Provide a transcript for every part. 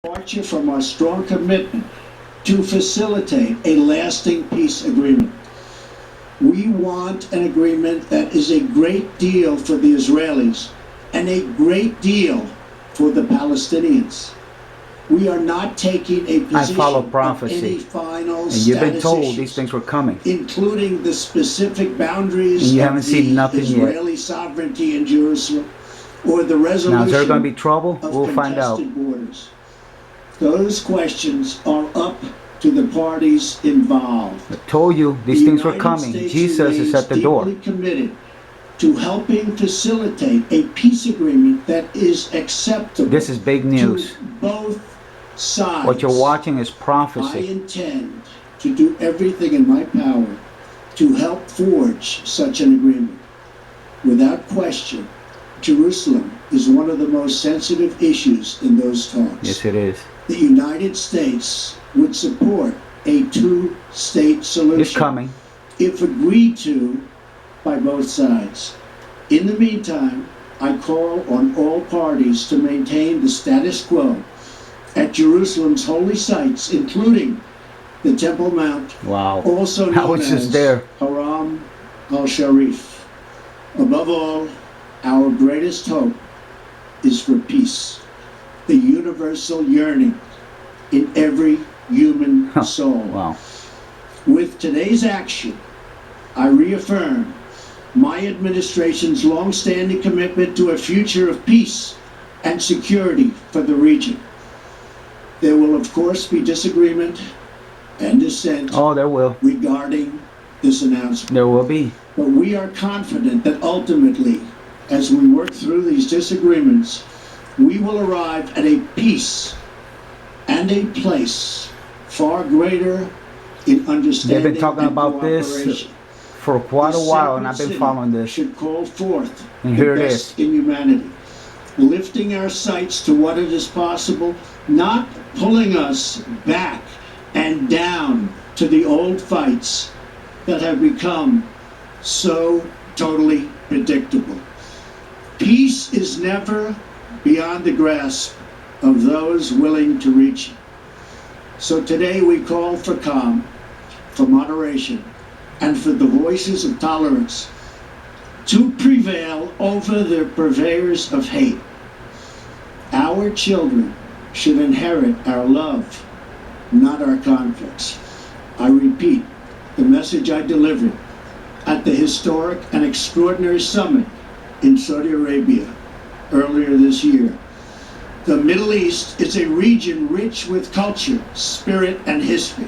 departure from our strong commitment to facilitate a lasting peace agreement. We want an agreement that is a great deal for the Israelis and a great deal for the Palestinians. We are not taking a position I follow of prophecy. any final And you've been status told issues, these things were coming. including the specific boundaries And you of haven't seen the nothing yet. Israeli sovereignty in Jerusalem or the resolution Now, is there going to be trouble? of We'll find out. contested borders. Those questions are up to the parties involved. I told you these The things were United coming. States Jesus is at the door. remains deeply committed to helping facilitate a peace agreement that is acceptable This is big news. to both sides. What you're watching is I prophecy. intend to do everything in my power to help forge such an agreement. Without question, Jerusalem is one of the most sensitive issues in those talks. Yes, it is. The United States would support a two-state solution It's coming. if agreed to by both sides. In the meantime, I call on all parties to maintain the status quo at Jerusalem's holy sites, including the Temple Mount, Wow. also I known was just as there. Haram al-Sharif. Above all, our greatest hope is for peace, the universal yearning in every human soul. Wow. With today's action, I reaffirm my administration's long-standing commitment to a future of peace and security for the region. There will, of course, be disagreement and dissent Oh, there will. regarding this announcement. There will be. But we are confident that ultimately, as we work through these disagreements, we will arrive at a peace and a place far greater in understanding They've been talking and about this cooperation. for quite a The while, and I've separate been city following this. should call forth And the here it best in humanity, lifting our sights to what it is possible, not pulling us back and down to the old fights that have become so totally predictable. Peace is never beyond the grasp of those willing to reach it. So today we call for calm, for moderation, and for the voices of tolerance to prevail over the purveyors of hate. Our children should inherit our love, not our conflicts. I repeat the message I delivered at the historic and extraordinary summit in Saudi Arabia earlier this year. The Middle East is a region rich with culture, spirit, and history.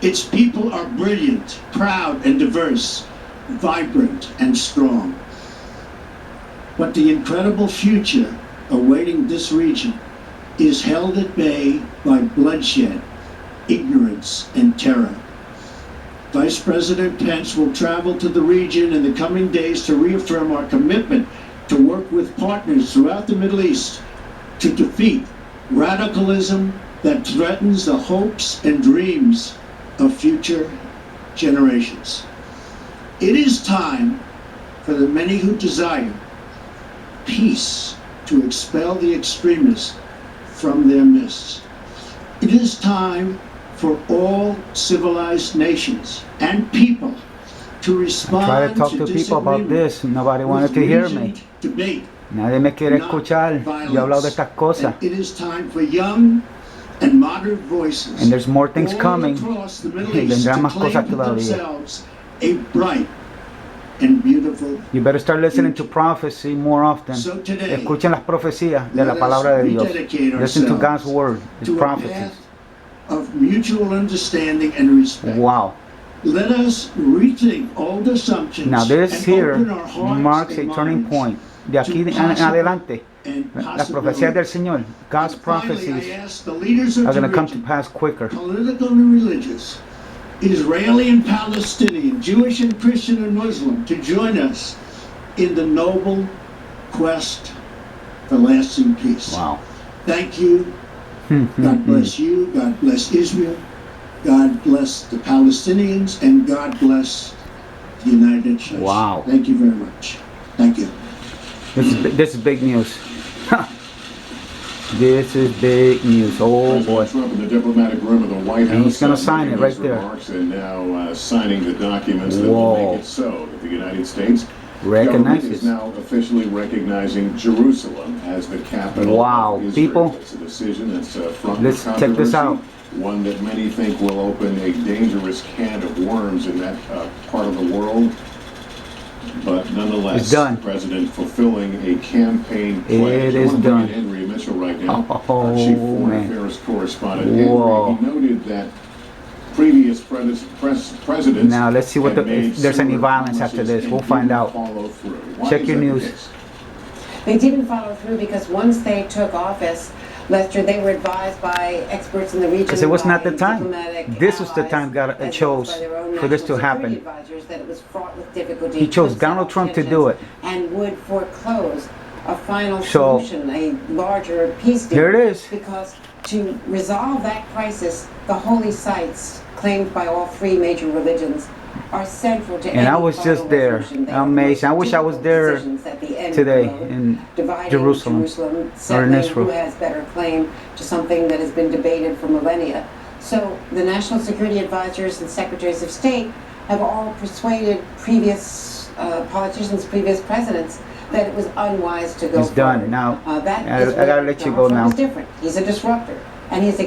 Its people are brilliant, proud, and diverse, vibrant, and strong. But the incredible future awaiting this region is held at bay by bloodshed, ignorance, and terror. Vice President Pence will travel to the region in the coming days to reaffirm our commitment to work with partners throughout the Middle East to defeat radicalism that threatens the hopes and dreams of future generations. It is time for the many who desire peace to expel the extremists from their midst. It is time for all civilized nations and people to respond Try to talk to people about this. Nobody wanted to hear me. Debate. Nadie me quiere escuchar. Yo he hablado de estas cosas. And it is time for young and moderate voices. And there's more things all coming. across the Middle Y East vendrán to más claim cosas for todavía. themselves a bright and beautiful. You better start listening to prophecy more often. So today, Escuchen las profecías de la let palabra us de Dios. rededicate Listen to ourselves God's word, His to a prophecies. path of mutual understanding and respect. Wow. Let us rethink old assumptions Now this and here open our hearts marks a and turning minds point. De aquí to en possible adelante, and las profecías del possibilities. Señor, God's And finally, prophecies I ask the leaders of are the going to come to region, pass quicker. political and religious, Israeli and Palestinian, Jewish and Christian and Muslim, to join us in the noble quest for lasting peace. Wow. Thank you. God bless you. God bless Israel. God bless the Palestinians, and God bless the United States. Wow. Thank you very much. Thank you. This is big news. This is big news. Oh boy. President Trump in the diplomatic room of the White House. And he's gonna sign making it right those there. remarks and now signing the documents that Whoa. will make it so that the United States Recognize government this. is now officially recognizing Jerusalem as the capital Wow, of Israel. people. It's a decision that's front Let's for check this out. controversy, one that many think will open a dangerous can of worms in that part of the world. But nonetheless, It's done. the president fulfilling a campaign It pledge. I is want to bring done. in Andrea Mitchell right now, Oh, our chief foreign man. affairs correspondent. Whoa. Andrea, he noted that previous presidents. Now, let's see what had the- made if there's any similar violence after promises this. and We'll find didn't out. follow through. Why Check is your that the news. case? They didn't follow through because once they took office, Lester, they were advised by experts in the region. Because it was not the by time. diplomatic This was the allies, time God as well as chose by their own for this national to happen. security advisors, that it was fraught with difficulty. He chose could Donald set Trump to tensions, do it. and would foreclose a final So, solution, a larger peace deal. here it is. Because to resolve that crisis, the holy sites claimed by all three major religions are central to And any I was final just there. resolution. They are Amazing. I wish I was difficult there decisions at the end of today the road, in dividing Jerusalem, settling Israel. who has better claim to something that has been debated for millennia. So the national security advisors and secretaries of state have all persuaded previous politicians, previous presidents, that it was unwise to go It's done. forward. Now, That I is gotta where let you Donald go Trump now. is different. He's a disruptor, and he's